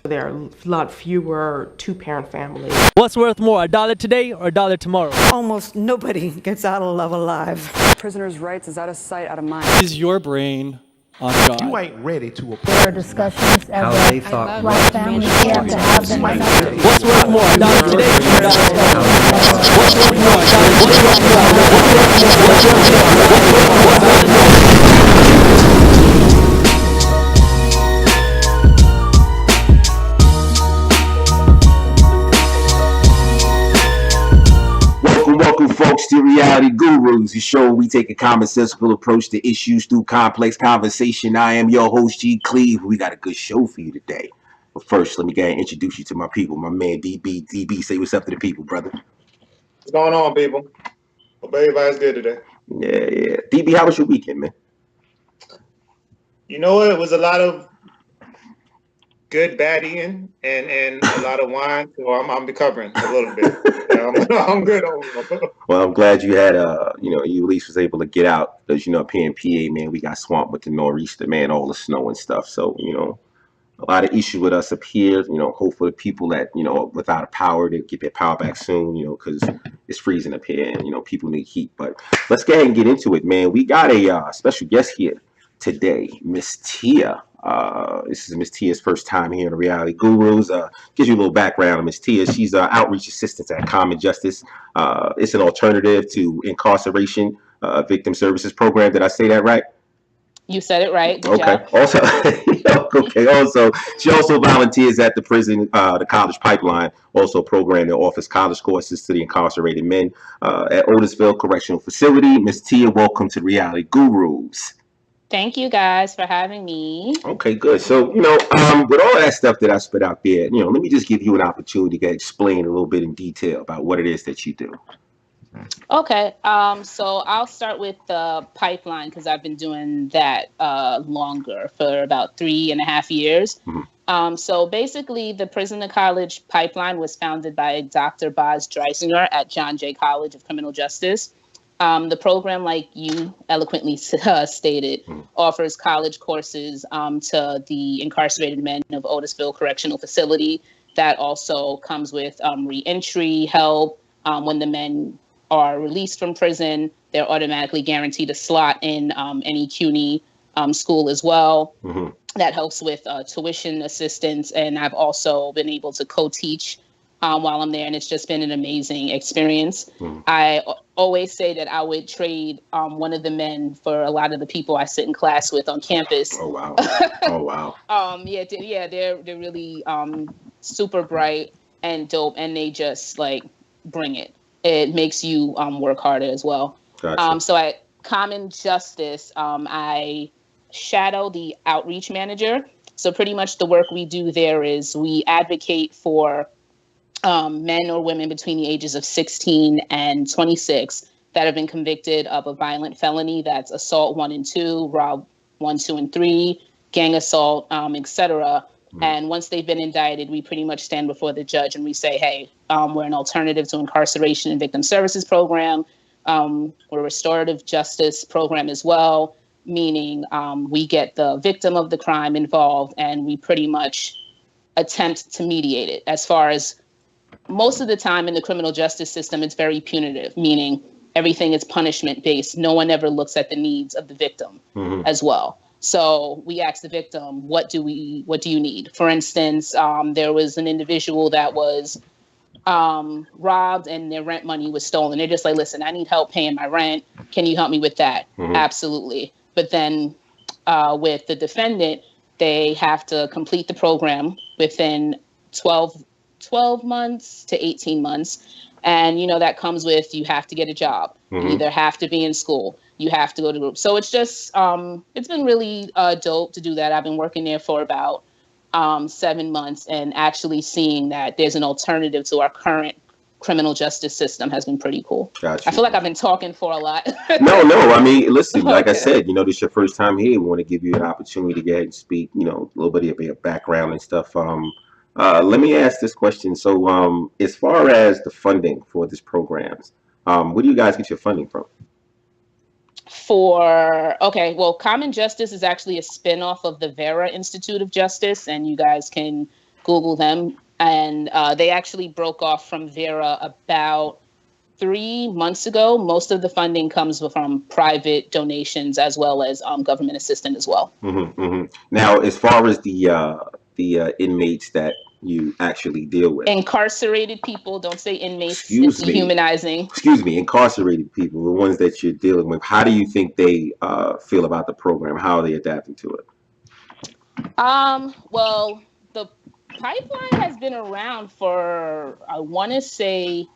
There are a lot fewer two-parent families. What's worth more, a dollar today or a dollar tomorrow? Almost nobody gets out of love alive. Prisoners' rights is out of sight, out of mind. Is your brain on God? You ain't ready to apply. There are discussions how as they thought black families have to have them. What's worth more, a dollar today or a dollar tomorrow? What's worth more, a dollar Welcome, folks, to Reality Gurus, the show where we take a commonsensical approach to issues through complex conversation. I am your host, G. Cleve. We got a good show for you today. But first, let me go ahead and introduce you to my people. My man, DB. DB, say what's up to the people, brother. What's going on, people? Hope everybody's good today. Yeah. DB, how was your weekend, man? You know what? It was a lot of good, bad eating and a lot of wine. So I'm recovering a little bit. I'm good. Well, I'm glad you had, you at least was able to get out. Because, up here in PA, man, we got swamped with the nor'easter, man, all the snow and stuff. So, a lot of issue with us up here. Hopefully people that, without a power, they get their power back soon, because it's freezing up here and, people need heat. But let's go ahead and get into it, man. We got a special guest here today, Miss Tia. This is Miss Tia's first time here in the Reality Gurus. Gives you a little background on Miss Tia. She's an outreach assistant at Common Justice. It's an alternative to incarceration victim services program. Did I say that right? You said it right. Good okay. Job. Also, she also volunteers at the prison, the college pipeline. Also, a program that offers college courses to the incarcerated men at Otisville Correctional Facility. Miss Tia, welcome to Reality Gurus. Thank you guys for having me. Okay, good. So, with all that stuff that I spit out there, let me just give you an opportunity to explain a little bit in detail about what it is that you do. Okay. So I'll start with the pipeline because I've been doing that longer for about 3.5 years. Mm-hmm. So basically, the prison to college pipeline was founded by Dr. Boz Dreisinger at John Jay College of Criminal Justice. The program, like you eloquently stated, offers college courses to the incarcerated men of Otisville Correctional Facility. That also comes with reentry help. When the men are released from prison, they're automatically guaranteed a slot in any CUNY school as well. Mm-hmm. That helps with tuition assistance. And I've also been able to co-teach while I'm there, and it's just been an amazing experience. I always say that I would trade one of the men for a lot of the people I sit in class with on campus. Oh wow! Yeah, they're really super bright and dope, and they just like bring it. It makes you work harder as well. Gotcha. So at Common Justice, I shadow the outreach manager. So pretty much the work we do there is we advocate for men or women between the ages of 16 and 26 that have been convicted of a violent felony. That's assault 1 and 2, rob 1, 2, and 3, gang assault, etc. And once they've been indicted, we pretty much stand before the judge and we say, hey, we're an alternative to incarceration and victim services program. We're a restorative justice program as well, meaning we get the victim of the crime involved and we pretty much attempt to mediate it. As far as most of the time in the criminal justice system, it's very punitive, meaning everything is punishment based. No one ever looks at the needs of the victim as well. So we ask the victim, what do you need? For instance, there was an individual that was robbed and their rent money was stolen. They're just like, listen, I need help paying my rent. Can you help me with that? Absolutely. But then with the defendant, they have to complete the program within 12 months to 18 months. And, that comes with, you have to get a job. You either have to be in school. You have to go to group. So it's just, it's been really dope to do that. I've been working there for about 7 months, and actually seeing that there's an alternative to our current criminal justice system has been pretty cool. Gotcha. I feel like I've been talking for a lot. No. I mean, listen, like I said, this is your first time here. We want to give you an opportunity to get ahead and speak, a little bit of your background and stuff. Let me ask this question. So as far as the funding for this programs, where do you guys get your funding from? Common Justice is actually a spinoff of the Vera Institute of Justice, and you guys can Google them. And they actually broke off from Vera about 3 months ago. Most of the funding comes from private donations as well as government assistance as well. Now, as far as the inmates that you actually deal with, Incarcerated people, don't say inmates. Excuse it's me. dehumanizing. excuse me, incarcerated people, the ones that you're dealing with, how do you think they feel about the program? How are they adapting to it? Well, the pipeline has been around for, I want to say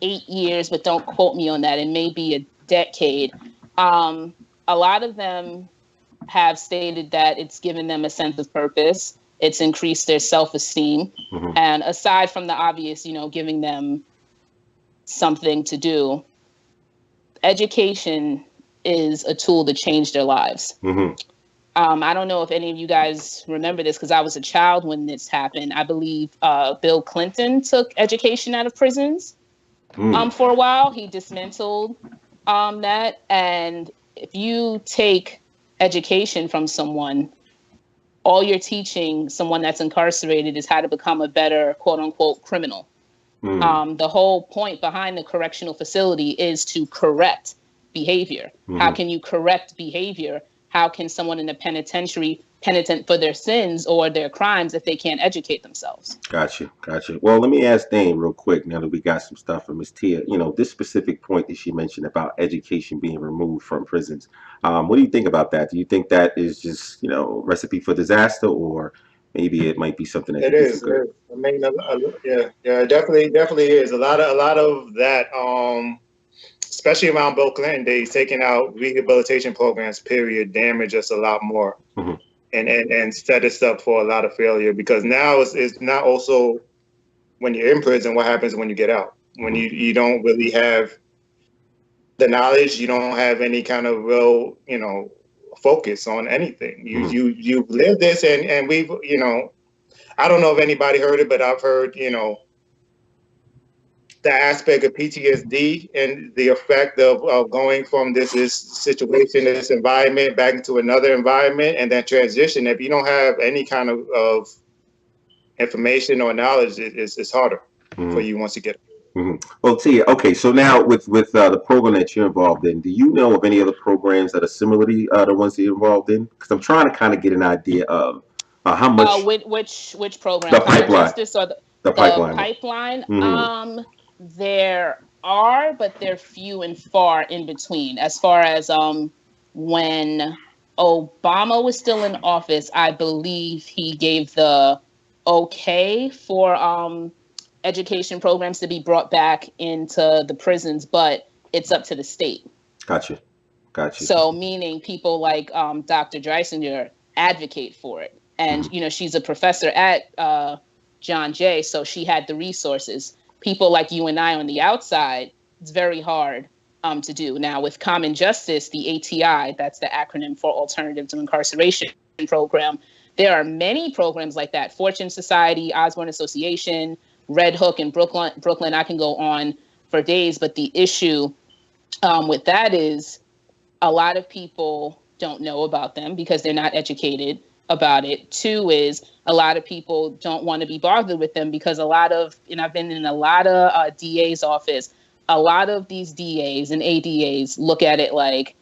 8 years, but don't quote me on that. It may be a decade. A lot of them have stated that it's given them a sense of purpose. It's increased their self-esteem. And aside from the obvious, giving them something to do, education is a tool to change their lives. I don't know if any of you guys remember this because I was a child when this happened. I believe Bill Clinton took education out of prisons for a while. He dismantled that. And if you take education from someone, all you're teaching someone that's incarcerated is how to become a better, quote unquote, criminal. The whole point behind the correctional facility is to correct behavior. How can you correct behavior? How can someone in the penitentiary penitent for their sins or their crimes if they can't educate themselves? Gotcha. Well, let me ask Dane real quick now that we got some stuff from Ms. Tia. This specific point that she mentioned about education being removed from prisons. What do you think about that? Do you think that is just, recipe for disaster, or maybe it might be something that It could do is. some good? I mean, yeah, it definitely is. A lot of that, especially around Bill Clinton days, taking out rehabilitation programs, period, damage us a lot more. And set us up for a lot of failure, because now it's not also when you're in prison, what happens when you get out, when you don't really have the knowledge, you don't have any kind of real, focus on anything. You live this, and we've, I don't know if anybody heard it, but I've heard, the aspect of PTSD and the effect of going from this situation, this environment, back into another environment, and then transition. If you don't have any kind of information or knowledge, it's harder for you once you get it. Well, Tia, okay, so now with the program that you're involved in, do you know of any other programs that are similar to the ones that you're involved in? Because I'm trying to kind of get an idea of how much Which program? the Common pipeline, Justice or the pipeline. pipeline? There are, but they're few and far in between. As far as when Obama was still in office, I believe he gave the okay for education programs to be brought back into the prisons, but it's up to the state. Gotcha. So meaning people like Dr. Dreisinger advocate for it. And, she's a professor at John Jay, so she had the resources. People like you and I on the outside, it's very hard to do. Now, with Common Justice, the ATI, that's the acronym for Alternative to Incarceration Program, there are many programs like that. Fortune Society, Osborne Association, Red Hook in Brooklyn. I can go on for days, but the issue with that is a lot of people don't know about them because they're not educated about it. Two is a lot of people don't want to be bothered with them because I've been in a lot of DA's office, a lot of these DAs and ADAs look at it like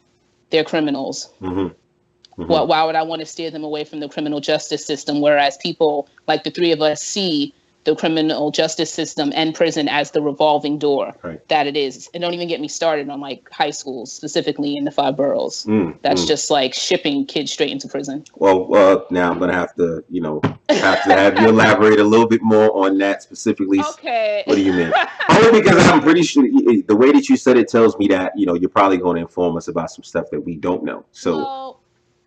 they're criminals. Well, why would I want to steer them away from the criminal justice system? Whereas people like the three of us see the criminal justice system and prison as the revolving door that it is. And don't even get me started on like high schools, specifically in the 5 boroughs. That's just like shipping kids straight into prison. Well, now I'm gonna have to have you elaborate a little bit more on that specifically. Okay. What do you mean? Only because I'm pretty sure the way that you said it tells me that you're probably going to inform us about some stuff that we don't know. So,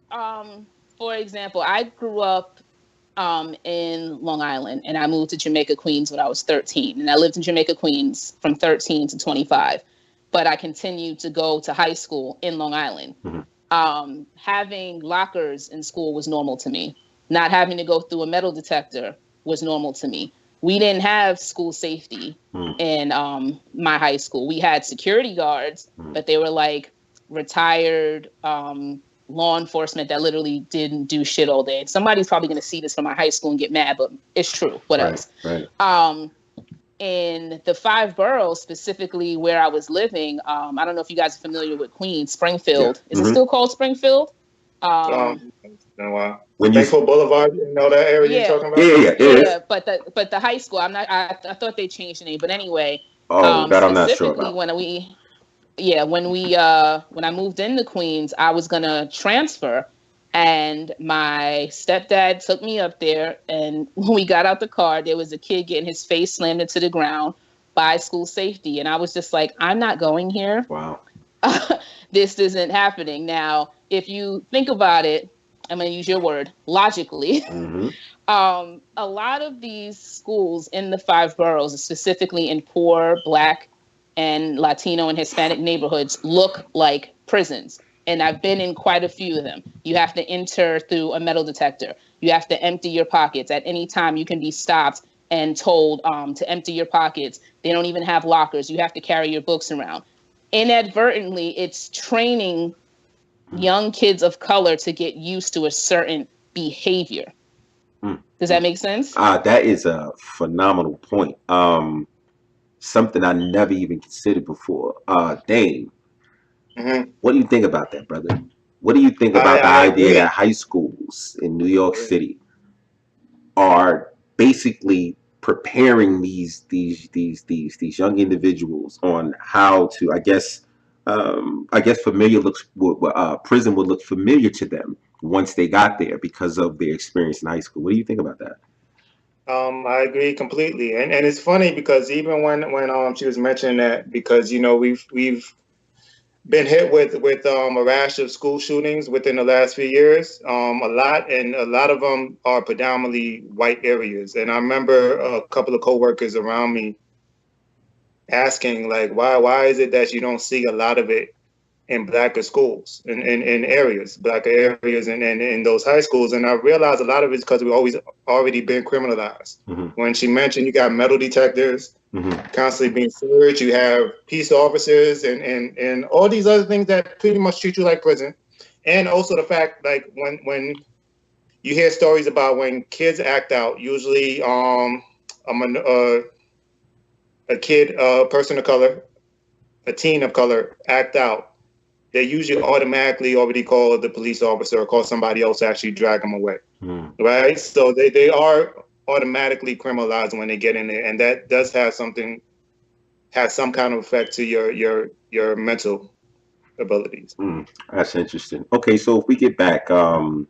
for example, I grew up in Long Island, and I moved to Jamaica, Queens when I was 13. And I lived in Jamaica, Queens from 13 to 25. But I continued to go to high school in Long Island. Having lockers in school was normal to me. Not having to go through a metal detector was normal to me. We didn't have school safety in my high school. We had security guards, but they were like retired law enforcement that literally didn't do shit all day. And somebody's probably going to see this from my high school and get mad, but it's true. What else? Right. In the 5 boroughs, specifically where I was living, I don't know if you guys are familiar with Queens, Springfield. Yeah. Is it still called Springfield? When Springfield Boulevard, you know that area you're talking about? Yeah. But the high school, I thought they changed the name, but anyway. That I'm not sure specifically about. When I moved into Queens, I was gonna transfer, and my stepdad took me up there. And when we got out the car, there was a kid getting his face slammed into the ground by school safety, and I was just like, I'm not going here. Wow. This isn't happening. Now, if you think about it, I'm gonna use your word, logically. A lot of these schools in the 5 boroughs, specifically in poor Black and Latino and Hispanic neighborhoods, look like prisons. And I've been in quite a few of them. You have to enter through a metal detector. You have to empty your pockets. At any time, you can be stopped and told to empty your pockets. They don't even have lockers. You have to carry your books around. Inadvertently, it's training young kids of color to get used to a certain behavior. Does that make sense? That is a phenomenal point. Something I never even considered before. Dane, what do you think about that, brother? What do you think about the idea that high schools in New York City are basically preparing these young individuals on how to, I guess familiar looks, prison would look familiar to them once they got there because of their experience in high school. What do you think about that? I agree completely, and it's funny because even when she was mentioning that, because we've been hit with a rash of school shootings within the last few years, a lot of them are predominantly white areas, and I remember a couple of coworkers around me asking like, why is it that you don't see a lot of it in Blacker schools, in Blacker areas, and in those high schools? And I realized a lot of it's because we've always already been criminalized. When she mentioned you got metal detectors constantly being searched, you have peace officers and all these other things that pretty much treat you like prison. And also the fact, like, when you hear stories about when kids act out, usually a kid, a person of color, a teen of color act out, they usually automatically already call the police officer or call somebody else to actually drag them away, right? So they are automatically criminalized when they get in there, and that does have some kind of effect to your mental abilities. That's interesting. Okay, so if we get back to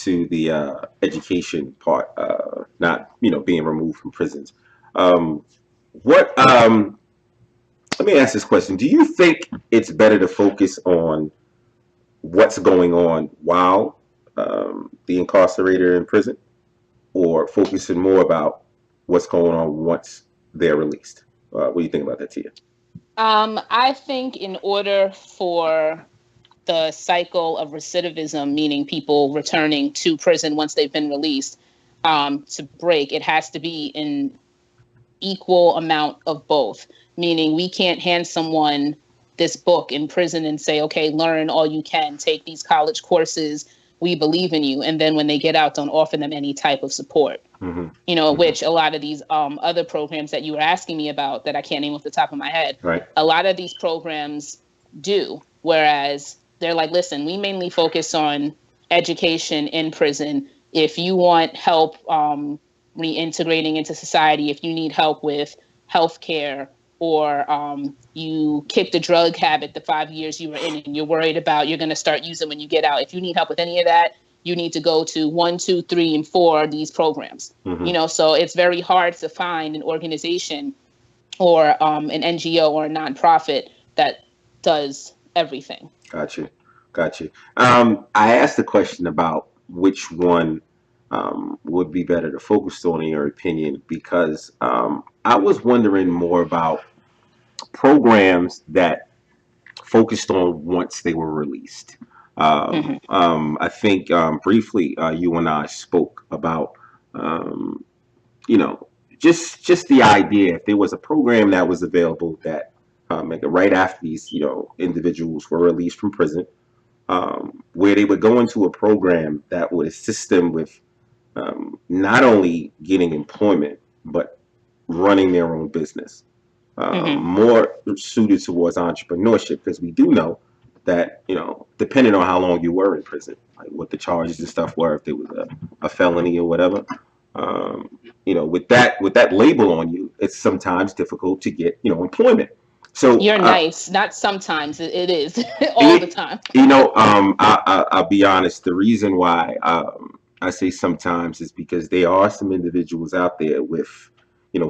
the education part, not being removed from prisons, let me ask this question. Do you think it's better to focus on what's going on while the incarcerated are in prison, or focusing more about what's going on once they're released? What do you think about that, Tia? I think in order for the cycle of recidivism, meaning people returning to prison once they've been released, to break, it has to be an equal amount of both. Meaning we can't hand someone this book in prison and say, okay, learn all you can, take these college courses, we believe in you. And then when they get out, don't offer them any type of support, which a lot of these other programs that you were asking me about that I can't name off the top of my head, right, a lot of these programs do. Whereas they're like, listen, we mainly focus on education in prison. If you want help reintegrating into society, if you need help with healthcare, or you kicked a drug habit the 5 years you were in and you're worried about you're going to start using when you get out, if you need help with any of that, you need to go to 1, 2, 3, and 4 these programs. So it's very hard to find an organization or an NGO or a nonprofit that does everything. Got you. I asked the question about which one would be better to focus on, in your opinion, because I was wondering more about programs that focused on once they were released. I think briefly you and I spoke about just the idea, if there was a program that was available that right after these individuals were released from prison, where they would go into a program that would assist them with not only getting employment, but running their own business. More suited towards entrepreneurship, because we do know that, depending on how long you were in prison, like what the charges and stuff were, if there was a felony or whatever, with that label on you, it's sometimes difficult to get employment. So You're nice. Not sometimes. It is all the time. I'll be honest. The reason why I say sometimes is because there are some individuals out there with,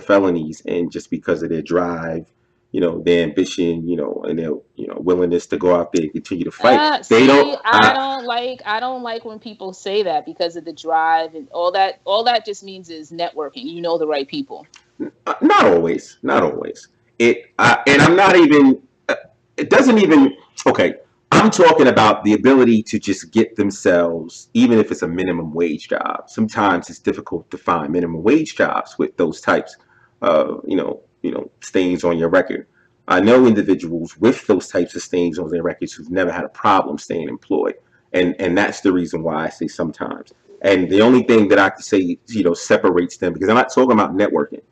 felonies, and just because of their drive, their ambition, and their, willingness to go out there and continue to fight, they don't. I don't like when people say that because of the drive and all that. All that just means is networking. You know the right people. Not always. Not always. And I'm not even. It doesn't even. Okay. I'm talking about the ability to just get themselves, even if it's a minimum wage job. Sometimes it's difficult to find minimum wage jobs with those types of, stains on your record. I know individuals with those types of stains on their records who've never had a problem staying employed, and that's the reason why I say sometimes. And the only thing that I can say, separates them, because I'm not talking about networking.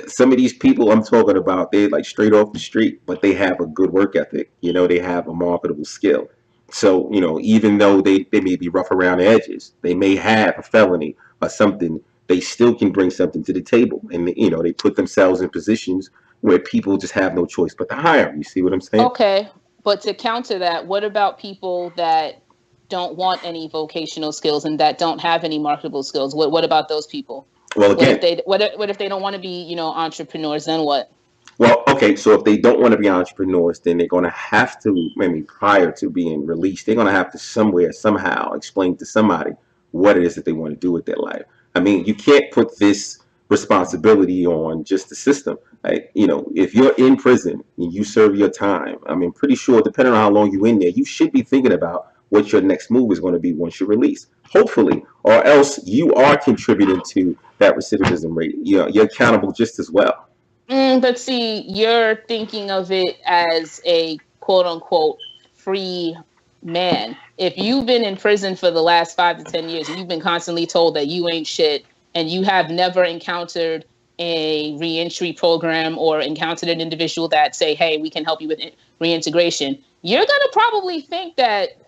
Some of these people I'm talking about, they're like straight off the street, but they have a good work ethic. They have a marketable skill. So, even though they may be rough around the edges, they may have a felony or something, they still can bring something to the table. And, they put themselves in positions where people just have no choice but to hire them. You see what I'm saying? Okay. But to counter that, what about people that don't want any vocational skills and that don't have any marketable skills? What about those people? Well, again, what if they don't want to be, entrepreneurs? Then what? Well, okay, so if they don't want to be entrepreneurs, then they're going to have to, maybe prior to being released, they're going to have to somehow explain to somebody what it is that they want to do with their life. I mean, you can't put this responsibility on just the system. Like, if you're in prison and you serve your time, I mean, pretty sure, depending on how long you're in there, you should be thinking about what your next move is going to be once you're released, hopefully, or else you are contributing to that recidivism rate. You're accountable just as well. But see, you're thinking of it as a quote unquote free man. If you've been in prison for the last 5 to 10 years and you've been constantly told that you ain't shit and you have never encountered a reentry program or encountered an individual that say, hey, we can help you with reintegration, you're going to probably think that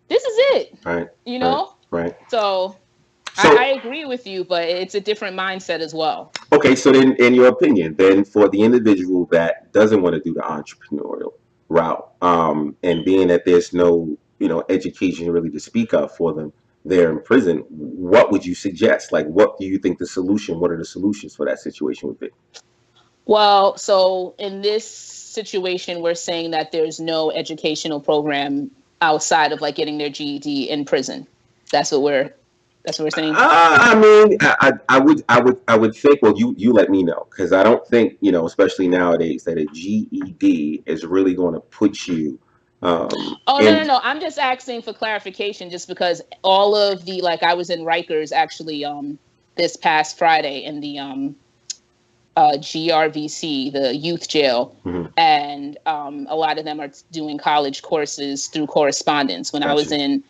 this is it. Right. Right. So I agree with you, but it's a different mindset as well. Okay, so then, in your opinion, then for the individual that doesn't want to do the entrepreneurial route, and being that there's no, education really to speak of for them there in prison, what would you suggest? Like, what do you think what are the solutions for that situation would be? Well, so in this situation, we're saying that there's no educational program outside of like getting their GED in prison. That's what we're saying. I mean, I would think. Well, you let me know, because I don't think, especially nowadays, that a GED is really going to put you. No. I'm just asking for clarification, just because all of the I was in Rikers actually this past Friday in the GRVC, the youth jail, and a lot of them are doing college courses through correspondence. When I was in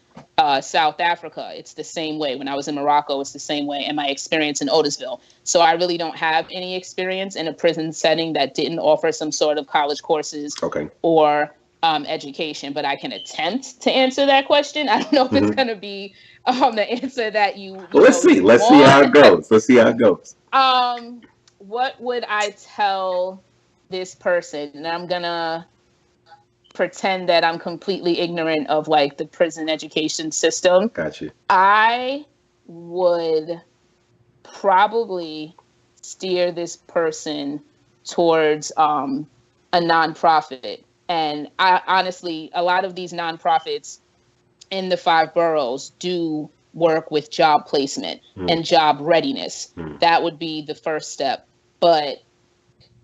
South Africa, it's the same way. When I was in Morocco, it's the same way. And my experience in Otisville. So I really don't have any experience in a prison setting that didn't offer some sort of college courses or education, but I can attempt to answer that question. I don't know if it's going to be the answer that you let's see how it goes. What would I tell this person? And I'm going to pretend that I'm completely ignorant of the prison education system. Gotcha. I would probably steer this person towards a nonprofit. And I honestly, a lot of these nonprofits in the 5 boroughs do work with job placement and job readiness. That would be the first step. But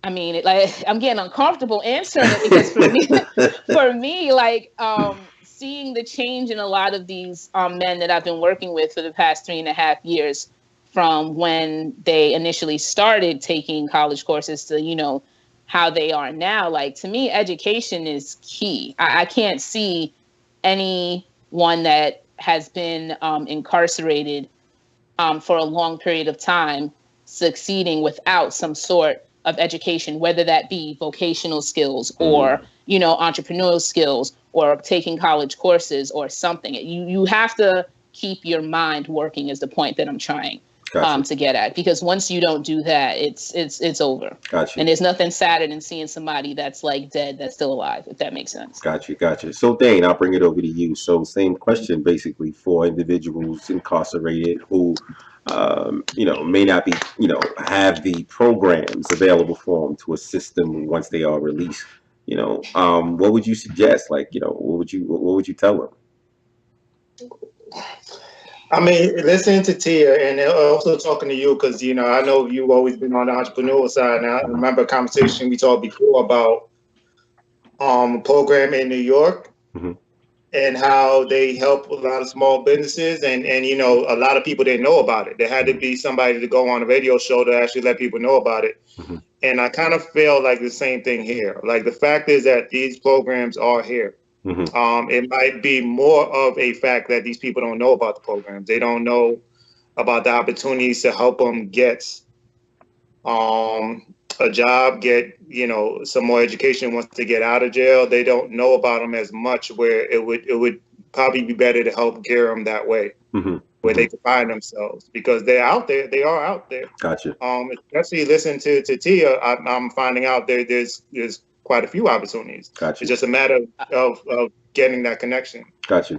I mean, I'm getting uncomfortable answering it, because for me, seeing the change in a lot of these men that I've been working with for the past 3.5 years, from when they initially started taking college courses to, how they are now, to me, education is key. I can't see anyone that has been incarcerated for a long period of time succeeding without some sort of education, whether that be vocational skills or, entrepreneurial skills or taking college courses or something. You have to keep your mind working is the point that I'm trying to get at, because once you don't do that, it's over. Gotcha. And there's nothing sadder than seeing somebody that's like dead that's still alive, if that makes sense. Gotcha. So Dane, I'll bring it over to you. So same question basically for individuals incarcerated who may not be, have the programs available for them to assist them once they are released. What would you suggest? Like, what would you tell them? I mean, listening to Tia and also talking to you, because, I know you've always been on the entrepreneurial side. And I remember a conversation we talked before about a program in New York and how they help a lot of small businesses. And a lot of people didn't know about it. There had to be somebody to go on a radio show to actually let people know about it. And I kind of feel like the same thing here. Like, the fact is that these programs are here. It might be more of a fact that these people don't know about the programs. They don't know about the opportunities to help them get a job, get some more education once they get out of jail. They don't know about them as much, where it would probably be better to help gear them that way, where they can find themselves, because they're out there. They are out there. Gotcha. Especially listening to Tia, I'm finding out there's quite a few opportunities. Gotcha. It's just a matter of getting that connection. Gotcha.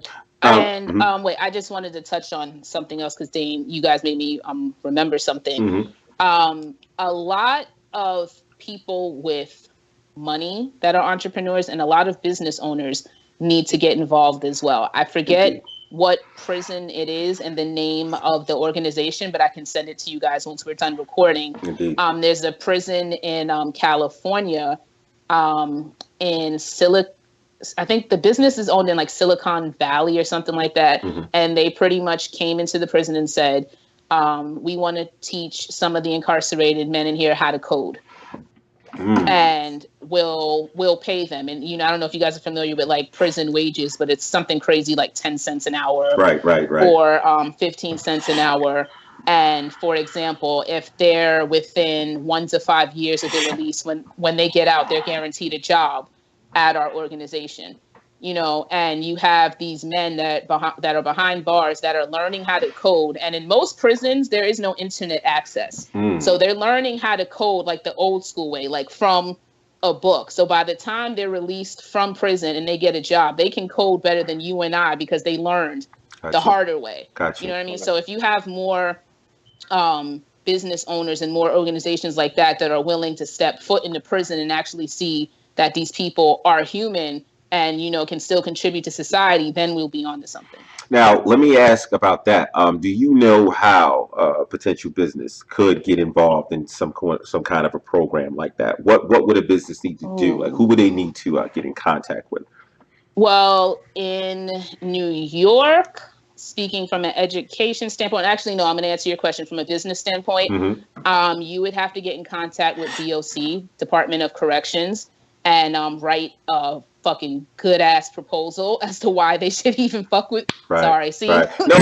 Wait, I just wanted to touch on something else, because Dane, you guys made me remember something. A lot of people with money that are entrepreneurs and a lot of business owners need to get involved as well. I forget what prison it is and the name of the organization, but I can send it to you guys once we're done recording. There's a prison in California, in I think the business is owned in like Silicon Valley or something like that. And they pretty much came into the prison and said, we want to teach some of the incarcerated men in here how to code. And we'll pay them. And, I don't know if you guys are familiar with like prison wages, but it's something crazy like 10 cents an hour. Right. Or 15 cents an hour. And for example, if they're within 1 to 5 years of their release, when they get out, they're guaranteed a job at our organization. And you have these men that are behind bars that are learning how to code. And in most prisons, there is no internet access. So they're learning how to code like the old school way, like from a book. So by the time they're released from prison and they get a job, they can code better than you and I, because they learned the harder way. Gotcha. You know what I mean? So if you have more business owners and more organizations like that are willing to step foot into prison and actually see that these people are human and, can still contribute to society, then we'll be on to something. Now, let me ask about that. Do you know how a potential business could get involved in some kind of a program like that? What would a business need to do? Like, who would they need to get in contact with? Well, in New York, speaking from an education standpoint, actually, no, I'm going to answer your question from a business standpoint. You would have to get in contact with DOC, Department of Corrections, and write a fucking good ass proposal as to why they should even fuck with. Right. Sorry, see, right. No,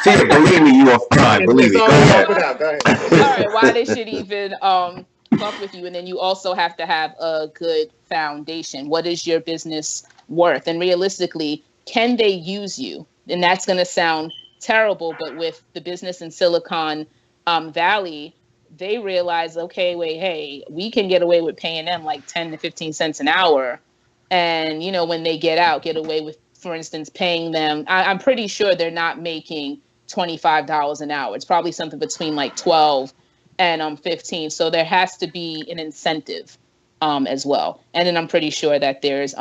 see, believe me, you are fine. Believe me. Go ahead. All right, why they should even fuck with you, and then you also have to have a good foundation. What is your business worth, and realistically, can they use you? And that's going to sound terrible, but with the business in Silicon Valley, they realize, okay, wait, hey, we can get away with paying them like 10 to 15 cents an hour. And, when they get out, get away with, for instance, paying them. I'm pretty sure they're not making $25 an hour. It's probably something between like 12 and 15. So there has to be an incentive as well. And then I'm pretty sure that there's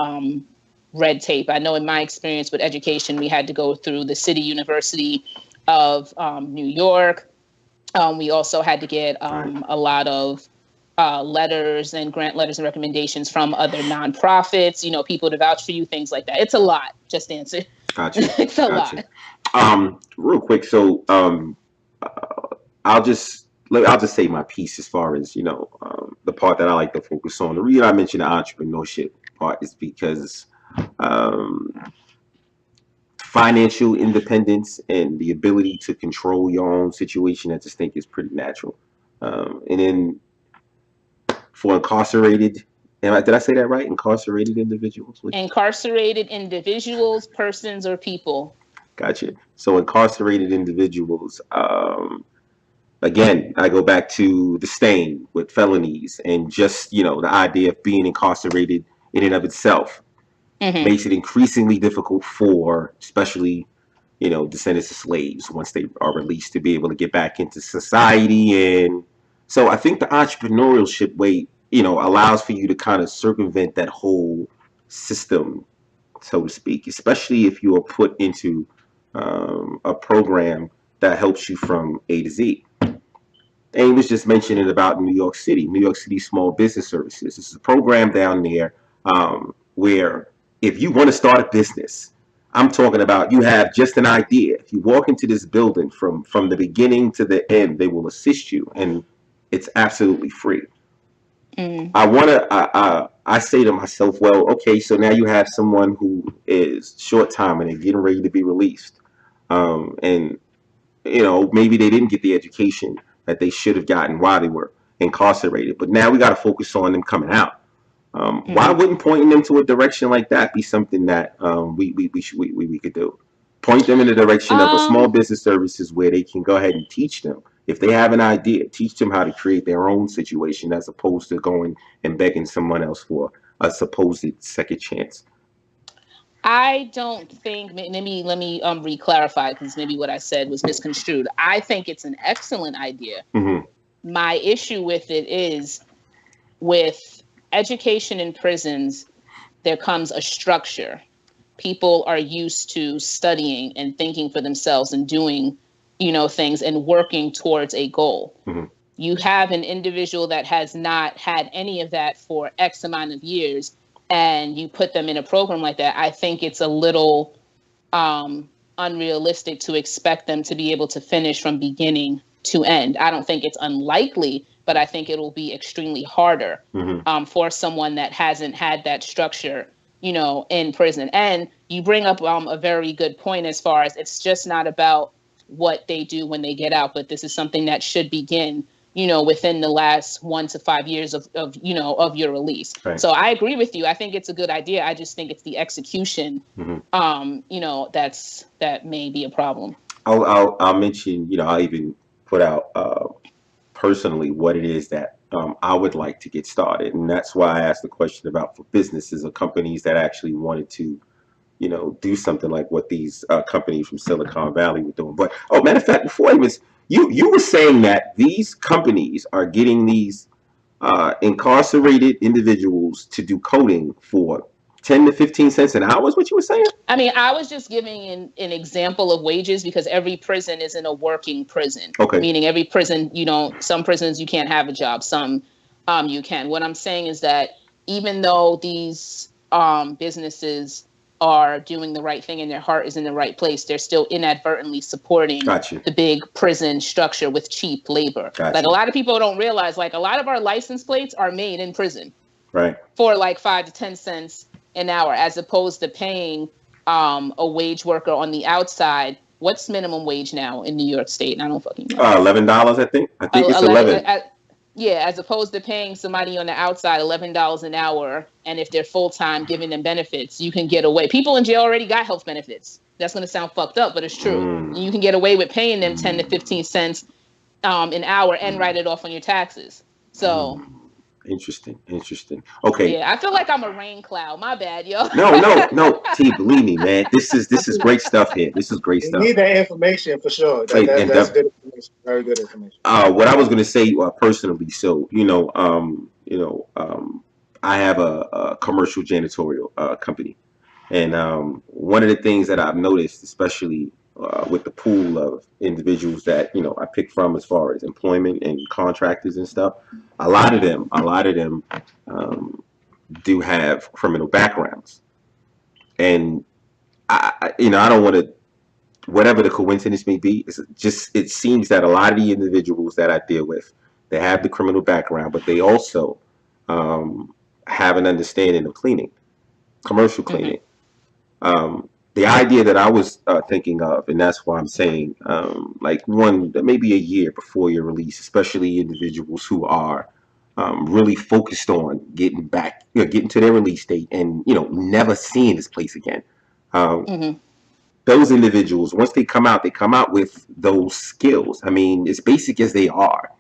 red tape. I know in my experience with education, we had to go through the City University of New York. We also had to get a lot of letters and grant letters and recommendations from other nonprofits, people to vouch for you, things like that. It's a lot, just to answer. Gotcha. It's a lot. Real quick. So I'll just say my piece as far as, the part that I like to focus on. The reason I mentioned the entrepreneurship part is because financial independence and the ability to control your own situation, I just think is pretty natural. And then for incarcerated, did I say that right? Incarcerated individuals? Incarcerated individuals, persons, or people. Gotcha. So incarcerated individuals, again, I go back to the stain with felonies and just, the idea of being incarcerated in and of itself makes it increasingly difficult for, especially, descendants of slaves once they are released to be able to get back into society. And so I think the entrepreneurship way, allows for you to kind of circumvent that whole system, so to speak, especially if you are put into a program that helps you from A to Z. And he was just mentioning about New York City Small Business Services. This is a program down there where if you want to start a business, I'm talking about you have just an idea. If you walk into this building from the beginning to the end, they will assist you, and it's absolutely free. I say to myself, well, okay, so now you have someone who is short time and they're getting ready to be released. And, maybe they didn't get the education that they should have gotten while they were incarcerated. But now we got to focus on them coming out. Why wouldn't pointing them to a direction like that be something that we could do? Point them in the direction of a small business services where they can go ahead and teach them. If they have an idea, teach them how to create their own situation as opposed to going and begging someone else for a supposed second chance. I don't think, maybe let me re-clarify because maybe what I said was misconstrued. I think it's an excellent idea. My issue with it is with education in prisons, there comes a structure. People are used to studying and thinking for themselves and doing, things and working towards a goal. You have an individual that has not had any of that for X amount of years, and you put them in a program like that. I think it's a little unrealistic to expect them to be able to finish from beginning to end. I don't think it's unlikely, but I think it'll be extremely harder for someone that hasn't had that structure, in prison. And you bring up a very good point as far as it's just not about what they do when they get out, but this is something that should begin, within the last 1 to 5 years of your release. Right. So I agree with you. I think it's a good idea. I just think it's the execution, that may be a problem. I'll mention, I'll even put out personally what it is that I would like to get started. And that's why I asked the question about for businesses or companies that actually wanted to, do something like what these companies from Silicon Valley were doing. But, matter of fact, before I was, you were saying that these companies are getting these incarcerated individuals to do coding for 10 to 15 cents an hour is what you were saying? I mean, I was just giving an example of wages because every prison isn't a working prison. Okay. Meaning every prison, some prisons you can't have a job, some you can. What I'm saying is that even though these businesses are doing the right thing and their heart is in the right place, they're still inadvertently supporting the big prison structure with cheap labor. Like a lot of people don't realize, like a lot of our license plates are made in prison, right? For like 5 to 10 cents an hour, as opposed to paying a wage worker on the outside. What's minimum wage now in New York State? I don't fucking know. $11, I think. I think it's 11. Yeah, as opposed to paying somebody on the outside $11 an hour, and if they're full-time, giving them benefits, you can get away. People in jail already got health benefits. That's going to sound fucked up, but it's true. You can get away with paying them 10 to 15 cents an hour and write it off on your taxes. So... Interesting. Okay. Yeah, I feel like I'm a rain cloud. My bad, yo. No. T, believe me, man. This is great stuff here. This is great stuff. You need that information for sure. That's good information. Very good information. What I was going to say personally. So I have a commercial janitorial company, and one of the things that I've noticed, especially with the pool of individuals that I pick from as far as employment and contractors and stuff, a lot of them do have criminal backgrounds, and I don't want to, whatever the coincidence may be, it seems that a lot of the individuals that I deal with, they have the criminal background, but they also have an understanding of cleaning, commercial cleaning. the idea that I was thinking of, and that's why I'm saying, like maybe a year before your release, especially individuals who are really focused on getting back, getting to their release date, and never seeing this place again. Mm-hmm. Those individuals, once they come out with those skills. I mean, as basic as they are,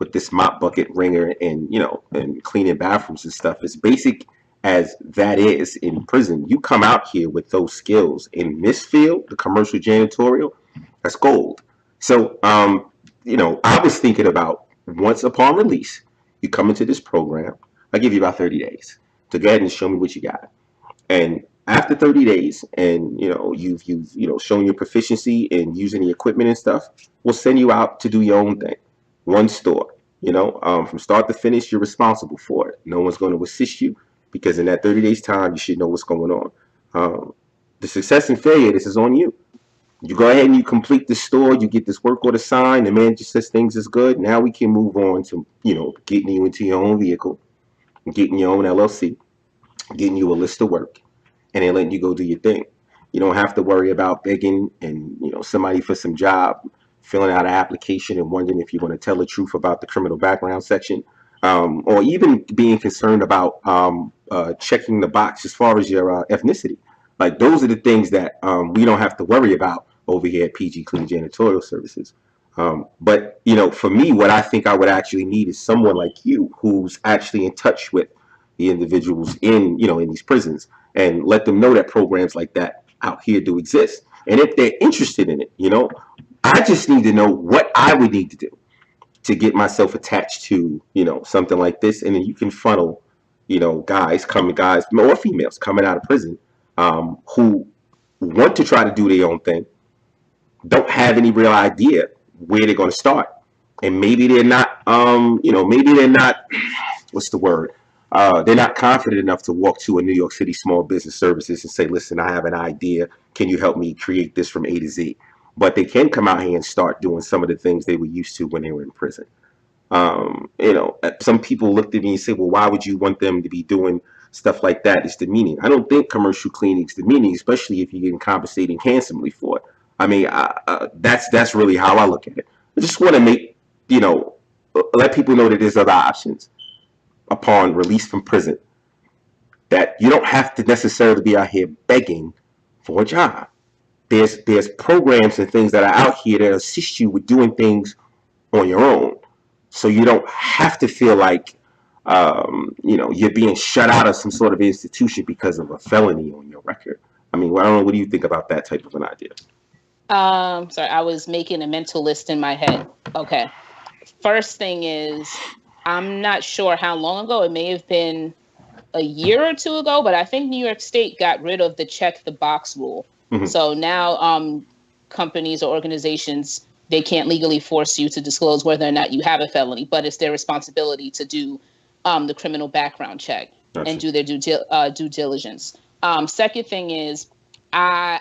with this mop bucket wringer and and cleaning bathrooms and stuff, as basic as that is in prison, you come out here with those skills in this field, the commercial janitorial, that's gold. So I was thinking about, once upon release, you come into this program, I give you about 30 days to go ahead and show me what you got. And after 30 days, and you've shown your proficiency in using the equipment and stuff, we'll send you out to do your own thing, one store. From start to finish, you're responsible for it. No one's going to assist you, because in that 30 days time, you should know what's going on. The success and failure, this is on you. You go ahead and you complete the store, you get this work order signed, the manager says things is good. Now we can move on to getting you into your own vehicle, getting your own LLC, getting you a list of work, and then letting you go do your thing. You don't have to worry about begging and somebody for some job, filling out an application and wondering if you're going to tell the truth about the criminal background section, or even being concerned about checking the box as far as your ethnicity. Like, those are the things that we don't have to worry about over here at PG Clean Janitorial Services. But for me, what I think I would actually need is someone like you, who's actually in touch with the individuals in in these prisons, and let them know that programs like that out here do exist. And if they're interested in it, I just need to know what I would need to do to get myself attached to something like this. And then you can funnel guys or females coming out of prison, who want to try to do their own thing, don't have any real idea where they're going to start, and maybe they're not what's the word, they're not confident enough to walk to a New York City Small Business Services and say, listen, I have an idea, can you help me create this from A to Z? But they can come out here and start doing some of the things they were used to when they were in prison. Some people looked at me and said, well, why would you want them to be doing stuff like that? It's demeaning. I don't think commercial cleaning is demeaning, especially if you're getting compensated handsomely for it. I mean, that's really how I look at it. I just want to make, let people know that there's other options upon release from prison, that you don't have to necessarily be out here begging for a job. There's programs and things that are out here that assist you with doing things on your own, so you don't have to feel like you're being shut out of some sort of institution because of a felony on your record. I mean, I don't know, what do you think about that type of an idea? Sorry, I was making a mental list in my head. Okay. First thing is, I'm not sure how long ago, it may have been a year or two ago, but I think New York State got rid of the check the box rule. Mm-hmm. So now companies or organizations, they can't legally force you to disclose whether or not you have a felony, but it's their responsibility to do the criminal background check. Gotcha. And do their due diligence. Second thing is,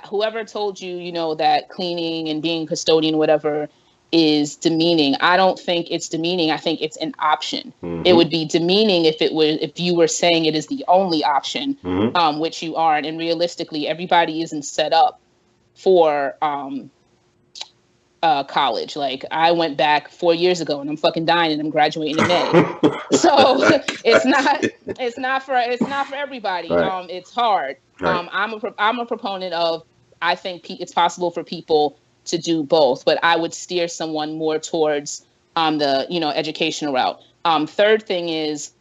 whoever told you, that cleaning and being custodian, whatever, is demeaning. I don't think it's demeaning. I think it's an option. Mm-hmm. It would be demeaning if you were saying it is the only option, mm-hmm. Which you aren't. And realistically, everybody isn't set up for college. Like, I went back 4 years ago and I'm fucking dying and I'm graduating in May. So it's not for everybody. Right. It's hard. Right. I'm a proponent of, I think it's possible for people to do both, but I would steer someone more towards the educational route. Third thing is,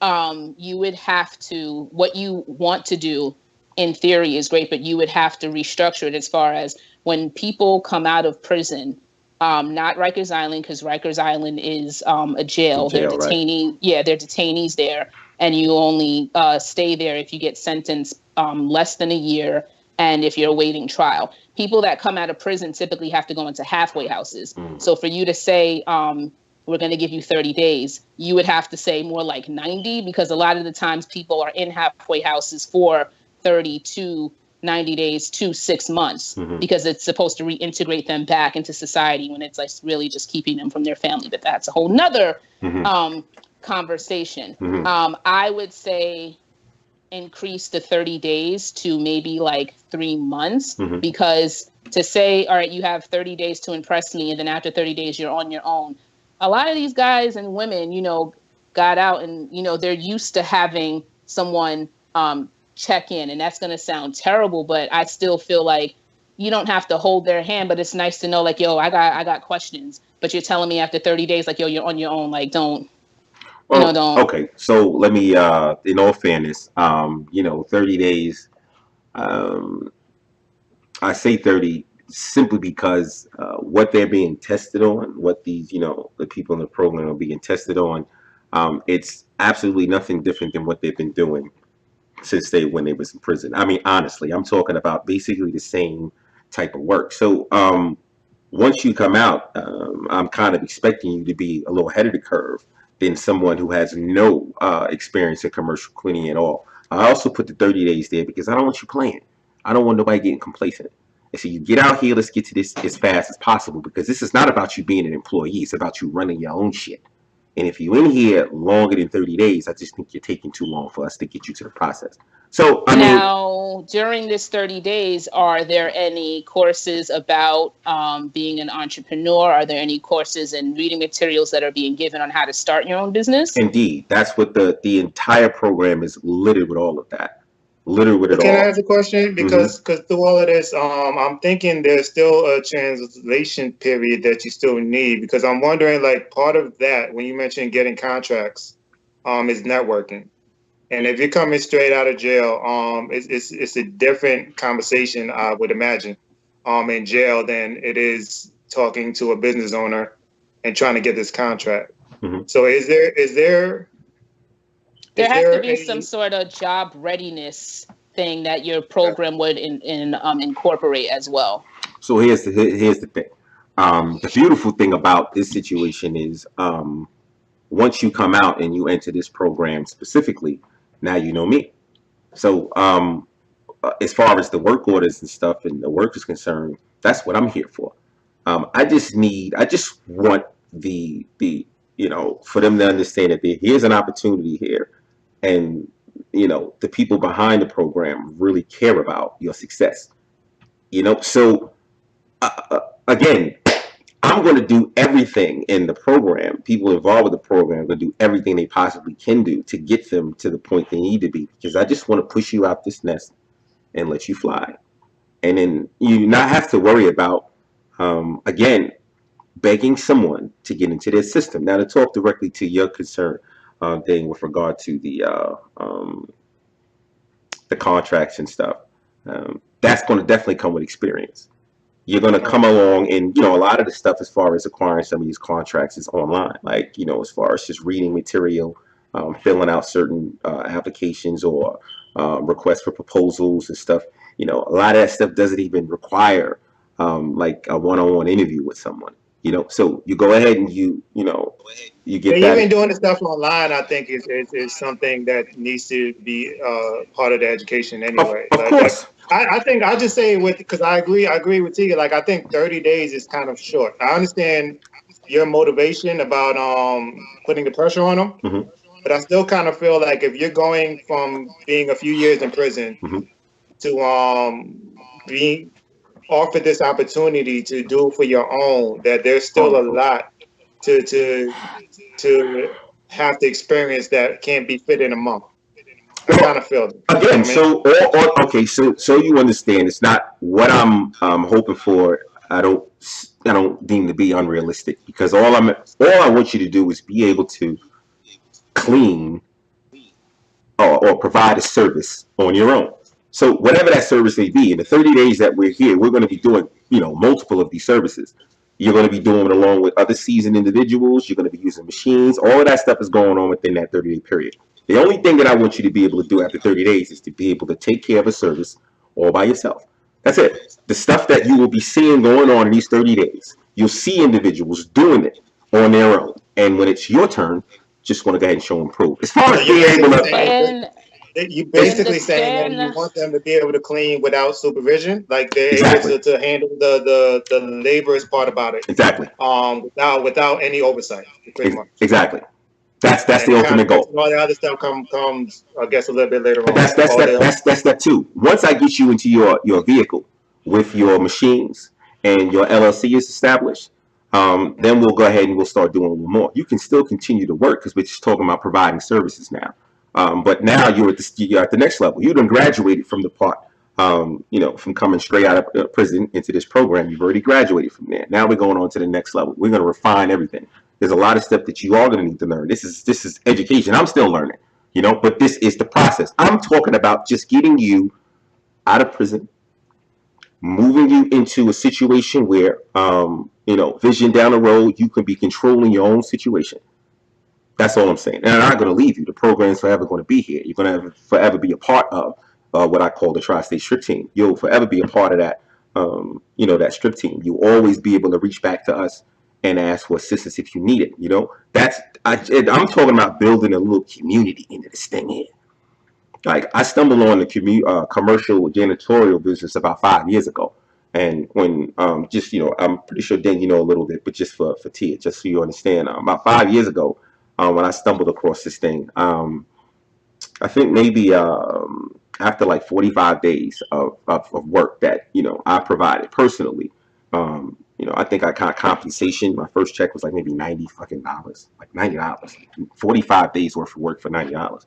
you would have to, what you want to do in theory is great, but you would have to restructure it as far as when people come out of prison, not Rikers Island, because Rikers Island is a jail. They're detainees. Right? Yeah, they're detainees there, and you only stay there if you get sentenced less than a year, and if you're awaiting trial. People that come out of prison typically have to go into halfway houses. Mm. So for you to say, we're going to give you 30 days, you would have to say more like 90, because a lot of the times people are in halfway houses for 30 to 90 days to 6 months, mm-hmm. because it's supposed to reintegrate them back into society when it's like really just keeping them from their family. But that's a whole nother mm-hmm. Conversation. Mm-hmm. I would say increase the 30 days to maybe like 3 months, Mhm. because to say, all right, you have 30 days to impress me, and then after 30 days, you're on your own. A lot of these guys and women, got out, and, they're used to having someone check in. And that's going to sound terrible, but I still feel like you don't have to hold their hand, but it's nice to know, like, yo, I got questions, but you're telling me after 30 days, like, yo, you're on your own. Like, don't. Okay. So let me, in all fairness, 30 days. Um, I say 30 simply because what they're being tested on, what these, the people in the program are being tested on, it's absolutely nothing different than what they've been doing since when they was in prison. I mean, honestly, I'm talking about basically the same type of work. So once you come out, I'm kind of expecting you to be a little ahead of the curve than someone who has no experience in commercial cleaning at all. I also put the 30 days there because I don't want you playing. I don't want nobody getting complacent. And so you get out here, let's get to this as fast as possible, because this is not about you being an employee. It's about you running your own shit. And if you're in here longer than 30 days, I just think you're taking too long for us to get you to the process. So, Now, during this 30 days, are there any courses about being an entrepreneur? Are there any courses and reading materials that are being given on how to start your own business? Indeed, that's what the entire program is littered with, all of that. Littered with it all. Can I ask a question? Because through all of this, I'm thinking there's still a translation period that you still need, because I'm wondering, like, part of that, when you mentioned getting contracts, is networking. And if you're coming straight out of jail, it's a different conversation, I would imagine, in jail than it is talking to a business owner and trying to get this contract. So is there has to be some sort of job readiness thing that your program would incorporate as well. So here's the thing. The beautiful thing about this situation is, once you come out and you enter this program specifically, now you know me. So as far as the work orders and stuff and the work is concerned, that's what I'm here for. I just want for them to understand that here's an opportunity here, and the people behind the program really care about your success. So again, I'm going to do everything in the program. People involved with the program are going to do everything they possibly can do to get them to the point they need to be, because I just want to push you out this nest and let you fly. And then you not have to worry about, again, begging someone to get into their system. Now, to talk directly to your concern thing with regard to the contracts and stuff, that's going to definitely come with experience. You're going to come along, and a lot of the stuff as far as acquiring some of these contracts is online, like as far as just reading material, filling out certain applications or requests for proposals and stuff. A lot of that stuff doesn't even require like a one-on-one interview with someone. So you go ahead and you get that. Even doing the stuff online, I think is something that needs to be part of the education anyway. Of course. I think I'll just say because I agree with Tegan. Like, I think 30 days is kind of short. I understand your motivation about putting the pressure on them, but I still kind of feel like if you're going from being a few years in prison to being offered this opportunity to do for your own, that there's still a lot to have to experience that can't be fit in a month. I kind of feel it. Again, so you understand, it's not what I'm hoping for. I don't deem to be unrealistic, because all I want you to do is be able to clean or provide a service on your own. So whatever that service may be, in the 30 days that we're here, we're going to be doing multiple of these services. You're going to be doing it along with other seasoned individuals. You're going to be using machines. All of that stuff is going on within that 30-day period. The only thing that I want you to be able to do after 30 days is to be able to take care of a service all by yourself. That's it. The stuff that you will be seeing going on in these 30 days, you'll see individuals doing it on their own. And when it's your turn, just want to go ahead and show them proof. As far as being able to... You basically saying that you want them to be able to clean without supervision, like they're able to handle the laborers part about it. Exactly. Without any oversight, pretty much. Exactly. That's And the ultimate contracts goal. and all the other stuff comes, I guess, a little bit later But on. that's step two. Once I get you into your vehicle with your machines and your LLC is established, then we'll go ahead and we'll start doing a little more. You can still continue to work because we're just talking about providing services now. But now you're at the next level. You done graduated from the part, from coming straight out of prison into this program. You've already graduated from there. Now we're going on to the next level. We're going to refine everything. There's a lot of stuff that you are going to need to learn. This is education. I'm still learning. But this is the process. I'm talking about just getting you out of prison, moving you into a situation where, vision down the road, you can be controlling your own situation. That's all I'm saying. And I'm not going to leave you. The program's forever going to be here. You're going to forever be a part of what I call the Tri-State Strip Team. You'll forever be a part of that, that strip team. You'll always be able to reach back to us and ask for assistance if you need it. I'm talking about building a little community into this thing here. Like, I stumbled on the commercial janitorial business about 5 years ago. And when I'm pretty sure Dan, a little bit, but just for Tia, just so you understand, about 5 years ago, when I stumbled across this thing, I think maybe after like 45 days of work that I provided personally, I think I got compensation. My first check was like maybe $90, like $90, 45 days worth of work for $90.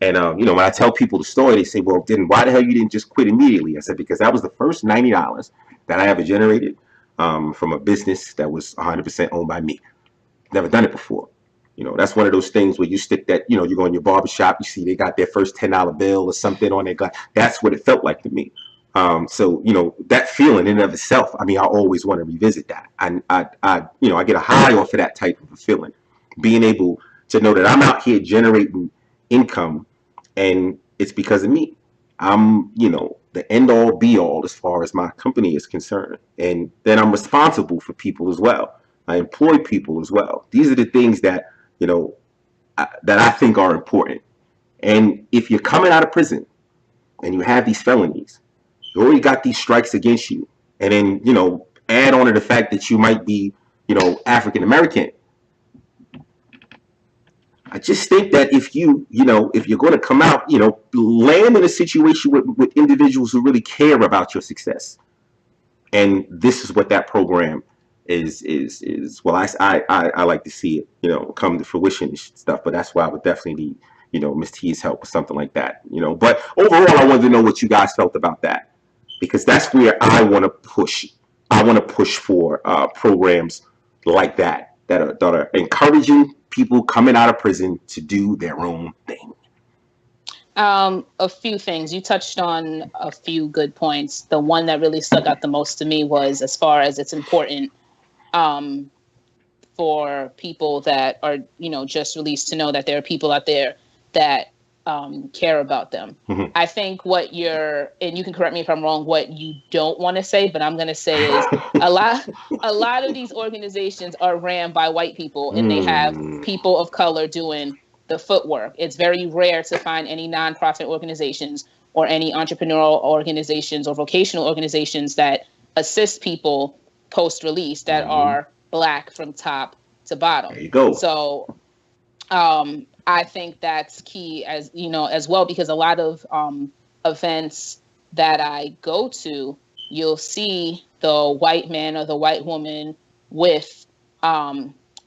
And when I tell people the story, they say, "Well, then why the hell you didn't just quit immediately?" I said, "Because that was the first $90 that I ever generated from a business that was 100% owned by me. Never done it before." That's one of those things where you stick that, you go in your barbershop, you see they got their first $10 bill or something on their glass. That's what it felt like to me. So that feeling in and of itself, I always want to revisit that. I get a high off of that type of a feeling, being able to know that I'm out here generating income, and it's because of me. I'm, the end all be all as far as my company is concerned, and then I'm responsible for people as well. I employ people as well. These are the things that that I think are important. And if you're coming out of prison and you have these felonies, you already got these strikes against you, and then add on to the fact that you might be African American. I just think that if you're going to come out, land in a situation with individuals who really care about your success. And this is what that program is. Well, I like to see it, come to fruition and stuff. But that's why I would definitely need, Ms. T's help with something like that, But overall, I wanted to know what you guys felt about that, because that's where I want to push. I want to push for programs like that are encouraging people coming out of prison to do their own thing. A few things. You touched on a few good points. The one that really stuck out the most to me was, as far as it's important for people that are, just released, to know that there are people out there that care about them. Mm-hmm. I think and you can correct me if I'm wrong, what you don't want to say, but I'm going to say is a lot of these organizations are ran by white people, and they have people of color doing the footwork. It's very rare to find any nonprofit organizations or any entrepreneurial organizations or vocational organizations that assist people post-release that are Black from top to bottom. There you go. So I think that's key as well, because a lot of events that I go to, you'll see the white man or the white woman with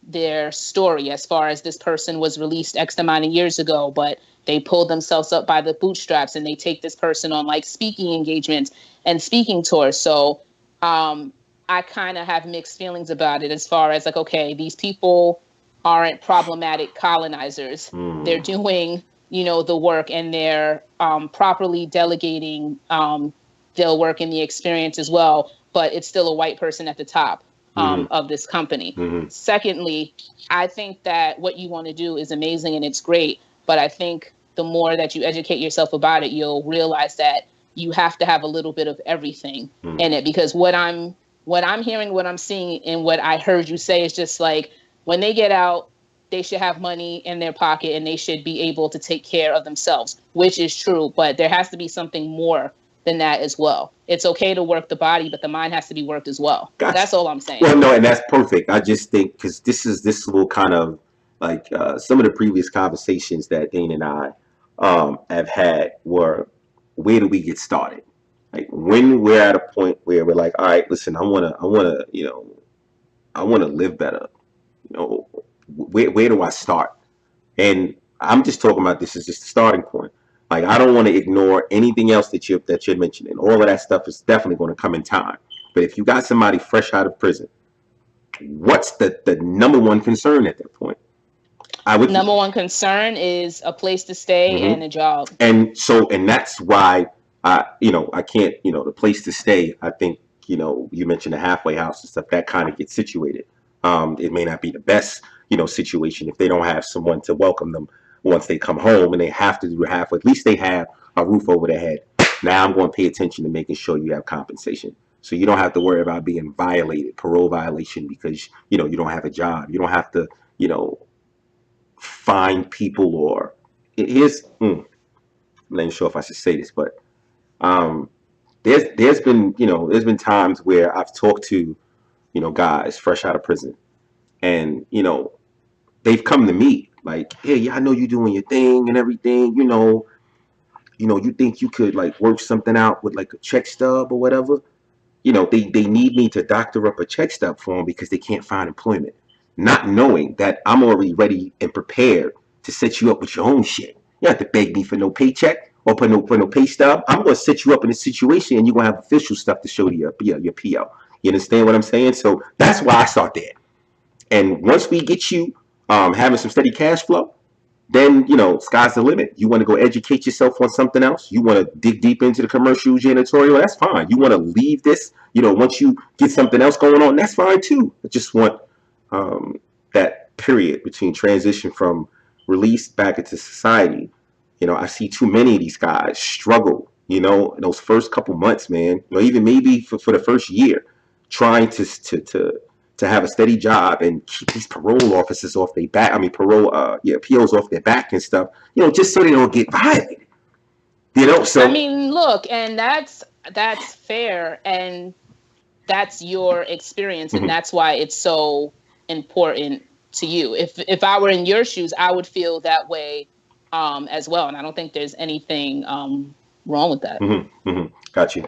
their story, as far as this person was released X amount of years ago, but they pulled themselves up by the bootstraps, and they take this person on like speaking engagements and speaking tours. So I kind of have mixed feelings about it, as far as like, okay, these people aren't problematic colonizers. They're doing, the work, and they're properly delegating their work and the experience as well, but it's still a white person at the top of this company. Secondly, I think that what you want to do is amazing and it's great, but I think the more that you educate yourself about it, you'll realize that you have to have a little bit of everything in it, because what I'm hearing, what I'm seeing, and what I heard you say is just like, when they get out, they should have money in their pocket and they should be able to take care of themselves, which is true, but there has to be something more than that as well. It's okay to work the body, but the mind has to be worked as well. Gotcha. That's all I'm saying. Well, no, and that's perfect. I just think, because this will kind of like some of the previous conversations that Dane and I have had were, where do we get started? Like when we're at a point where we're like, all right, listen, I wanna, I wanna live better. Where do I start? And I'm just talking about this as just the starting point. Like I don't want to ignore anything else that you're mentioning. All of that stuff is definitely going to come in time. But if you got somebody fresh out of prison, what's the number one concern at that point? Number one concern is a place to stay and a job. And that's why I can't, the place to stay, I think, you mentioned the halfway house and stuff, that kind of gets situated. It may not be the best, situation if they don't have someone to welcome them once they come home and they have to do the halfway. At least they have a roof over their head. Now I'm going to pay attention to making sure you have compensation. So you don't have to worry about being violated, parole violation, because, you don't have a job. You don't have to, find people or here's, I'm not even sure if I should say this, but there's been times where I've talked to, guys fresh out of prison, and, they've come to me like, hey, yeah, I know you're doing your thing and everything, you think you could like work something out with like a check stub or whatever. They need me to doctor up a check stub for them because they can't find employment, not knowing that I'm already ready and prepared to set you up with your own shit. You don't have to beg me for no paycheck or for no pay stub. I'm going to set you up in a situation and you're going to have official stuff to show to your PO. You understand what I'm saying? So that's why I start there. And once we get you having some steady cash flow, then, sky's the limit. You want to go educate yourself on something else? You want to dig deep into the commercial janitorial? That's fine. You want to leave this, once you get something else going on, that's fine too. I just want that period between transition from release back into society. I see too many of these guys struggle, in those first couple months, man, even maybe for the first year, trying to have a steady job and keep these parole officers off their back. I mean, POs off their back and stuff, just so they don't get violated. So I mean, look, and that's fair, and that's your experience, and that's why it's so important to you. If I were in your shoes, I would feel that way as well, and I don't think there's anything wrong with that. Got you.